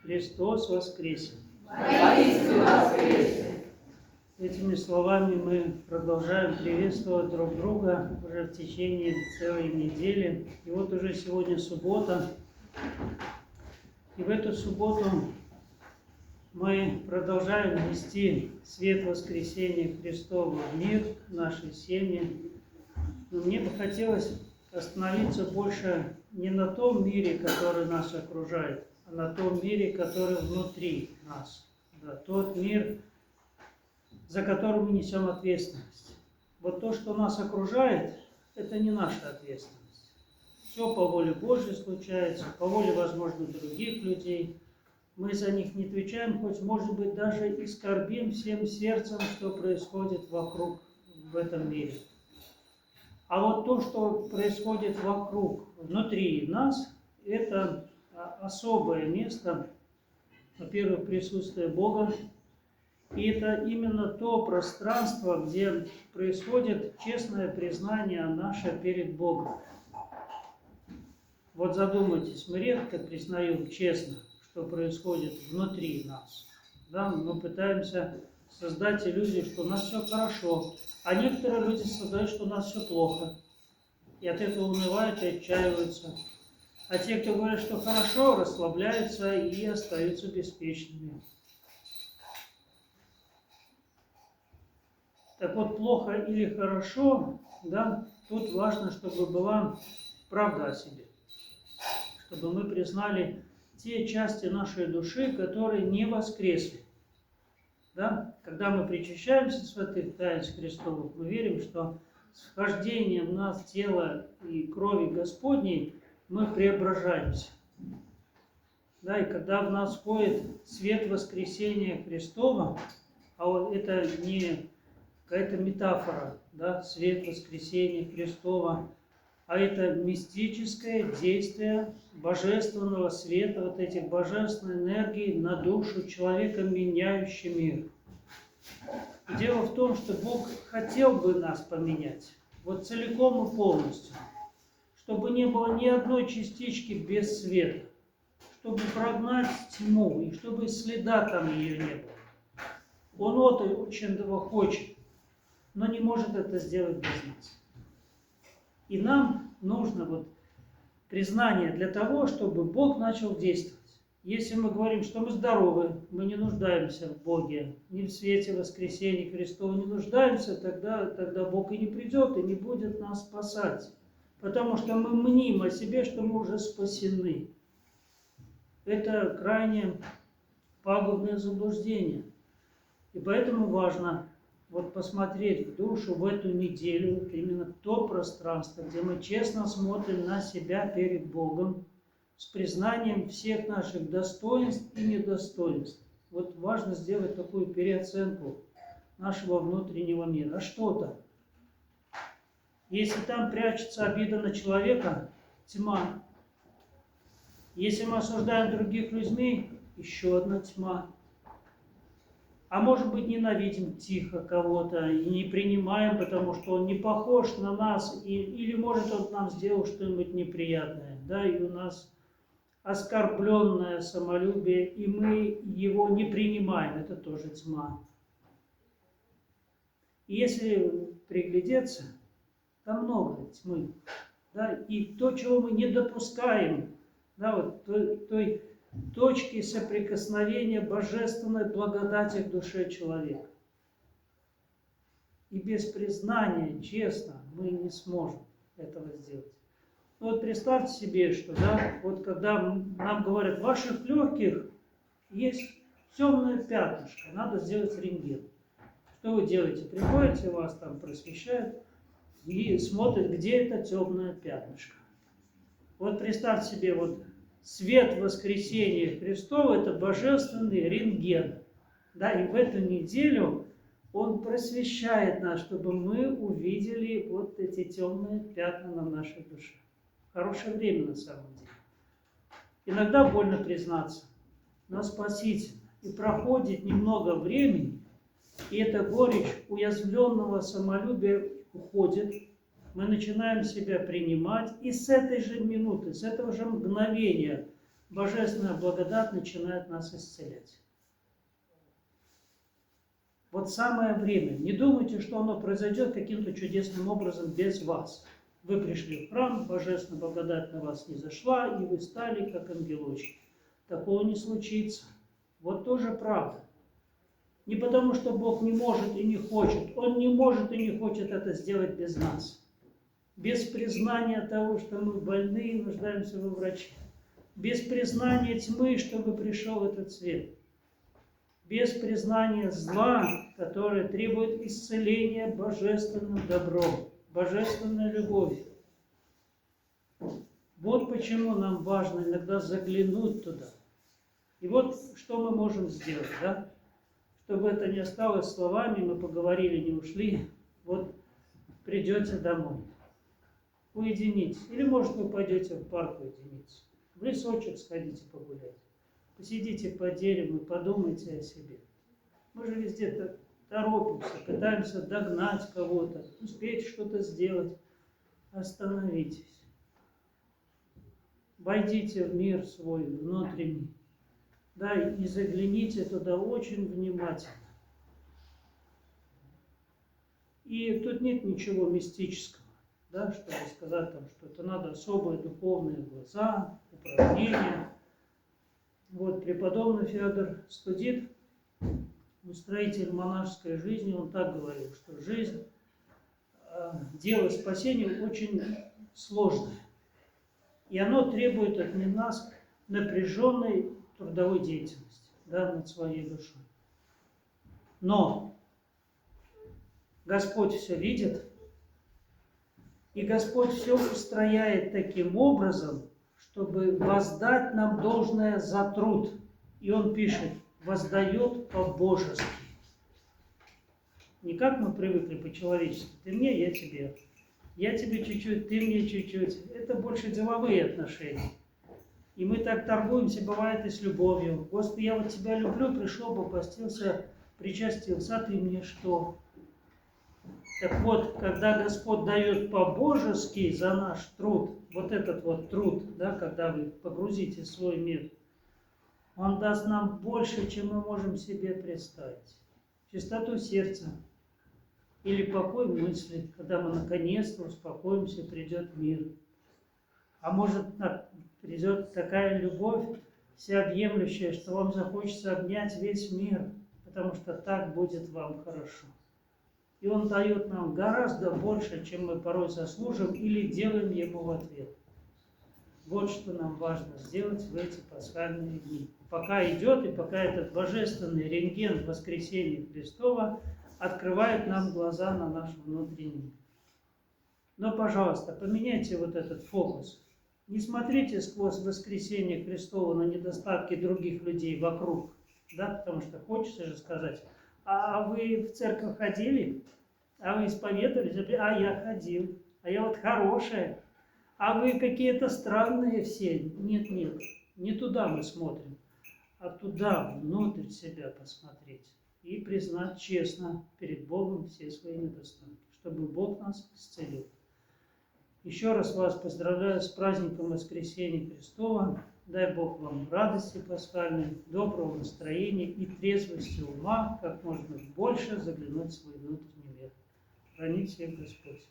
Христос воскресе! Воистину воскресе! Этими словами мы продолжаем приветствовать друг друга уже в течение целой недели. И вот уже сегодня суббота. И в эту субботу мы продолжаем нести свет воскресения Христова в мир, в наши семьи. Но мне бы хотелось остановиться больше не на том мире, который нас окружает, а на том мире, который внутри нас. Да, тот мир, за который мы несем ответственность. Вот то, что нас окружает, это не наша ответственность. Все по воле Божьей случается, по воле, возможно, других людей. Мы за них не отвечаем, хоть, может быть, даже и скорбим всем сердцем, что происходит вокруг в этом мире. А вот то, что происходит вокруг, внутри нас, это особое место, во-первых, присутствие Бога. И это именно то пространство, где происходит честное признание наше перед Богом. Вот задумайтесь, мы редко признаем честно, что происходит внутри нас. Да? Мы пытаемся создать иллюзию, что у нас все хорошо, а некоторые люди создают, что у нас все плохо. И от этого унывают и отчаиваются. А те, кто говорят, что хорошо, расслабляются и остаются беспечными. Так вот, плохо или хорошо, да, тут важно, чтобы была правда о себе. Чтобы мы признали те части нашей души, которые не воскресли. Да? Когда мы причащаемся святых таинств Христовых, мы верим, что с вхождением нас тела и крови Господней мы преображаемся. Да? И когда в нас входит свет воскресения Христова, а вот это не какая-то метафора, да, свет воскресения Христова, а это мистическое действие божественного света, вот этих божественной энергии на душу человека, меняющий мир. И дело в том, что Бог хотел бы нас поменять, вот целиком и полностью, чтобы не было ни одной частички без света, чтобы прогнать тьму, и чтобы следа там ее не было. Он очень этого хочет, но не может это сделать без нас. И нам нужно вот признание для того, чтобы Бог начал действовать. Если мы говорим, что мы здоровы, мы не нуждаемся в Боге, ни в свете воскресения Христова не нуждаемся, тогда Бог и не придет, и не будет нас спасать. Потому что мы мним о себе, что мы уже спасены. Это крайне пагубное заблуждение. И поэтому важно вот посмотреть в душу в эту неделю, именно то пространство, где мы честно смотрим на себя перед Богом, с признанием всех наших достоинств и недостоинств. Вот важно сделать такую переоценку нашего внутреннего мира. А что там? Если там прячется обида на человека, тьма. Если мы осуждаем других людей, еще одна тьма. А может быть, ненавидим тихо кого-то и не принимаем, потому что он не похож на нас, или может он нам сделал что-нибудь неприятное, да, и у нас оскорбленное самолюбие, и мы его не принимаем, это тоже тьма. И если приглядеться, там много тьмы, да, и то, чего мы не допускаем, да, вот той точки соприкосновения божественной благодати к душе человека. И без признания, честно, мы не сможем этого сделать. Вот представьте себе, что да, вот когда нам говорят, в ваших легких есть темное пятнышко, надо сделать рентген. Что вы делаете? Приходите, вас там просвещают и смотрят, где это темное пятнышко. Вот представьте себе, вот свет воскресения Христова – это божественный рентген. Да, и в эту неделю Он просвещает нас, чтобы мы увидели вот эти темные пятна на нашей душе. Хорошее время на самом деле. Иногда больно признаться, но спасительно. И проходит немного времени, и эта горечь уязвленного самолюбия уходит. Мы начинаем себя принимать, и с этой же минуты, с этого же мгновения Божественная благодать начинает нас исцелять. Вот самое время. Не думайте, что оно произойдет каким-то чудесным образом без вас. Вы пришли в храм, Божественная благодать на вас не зашла, и вы стали как ангелочки. Такого не случится. Вот тоже правда. Не потому, что Бог не может и не хочет. Он не может и не хочет это сделать без нас. Без признания того, что мы больны и нуждаемся во враче. Без признания тьмы, чтобы пришел этот свет. Без признания зла, которое требует исцеления божественным добром, божественной любовью. Вот почему нам важно иногда заглянуть туда. И вот что мы можем сделать, да? Чтобы это не осталось словами, мы поговорили, не ушли. Вот придете домой, уединитесь. Или, может, вы пойдете в парк уединиться. В лесочек сходите погулять. Посидите под деревом и подумайте о себе. Мы же везде торопимся, пытаемся догнать кого-то, успеть что-то сделать. Остановитесь. Войдите в мир свой внутренний. Да, и загляните туда очень внимательно. И тут нет ничего мистического, да, чтобы сказать, там, что это надо особые духовные глаза, упражнения. Вот преподобный Феодор Студит, устроитель монашеской жизни, он так говорил, что жизнь, дело спасения очень сложное. И оно требует от нас напряженной трудовой деятельности, да, над своей душой. Но Господь все видит, и Господь все устрояет таким образом, чтобы воздать нам должное за труд. И Он пишет, воздает по-божески. Не как мы привыкли по-человечески. Ты мне, я тебе. Я тебе чуть-чуть, ты мне чуть-чуть. Это больше деловые отношения. И мы так торгуемся, бывает, и с любовью. Господи, я вот тебя люблю, пришел, попостился, причастился, а ты мне что? Так вот, когда Господь дает по-божески за наш труд, вот этот вот труд, да, когда вы погрузите свой мир, Он даст нам больше, чем мы можем себе представить. Чистоту сердца или покой мысли, когда мы наконец-то успокоимся, придет мир. А может, придет такая любовь всеобъемлющая, что вам захочется обнять весь мир, потому что так будет вам хорошо. И Он дает нам гораздо больше, чем мы порой заслужим или делаем Ему в ответ. Вот что нам важно сделать в эти пасхальные дни. Пока идет, и пока этот божественный рентген воскресения Христова открывает нам глаза на наш внутренний мир. Но, пожалуйста, поменяйте вот этот фокус. Не смотрите сквозь воскресение Христова на недостатки других людей вокруг, да, потому что хочется же сказать, а вы в церковь ходили? А вы исповедовались? А я ходил. А я вот хорошая. А вы какие-то странные все. Нет, нет. Не туда мы смотрим, а туда, внутрь себя посмотреть. И признать честно перед Богом все свои недостатки, чтобы Бог нас исцелил. Еще раз вас поздравляю с праздником Воскресения Христова. Дай Бог вам радости пасхальной, доброго настроения и трезвости ума, как можно больше заглянуть в свой внутренний мир. Храни всех Господь.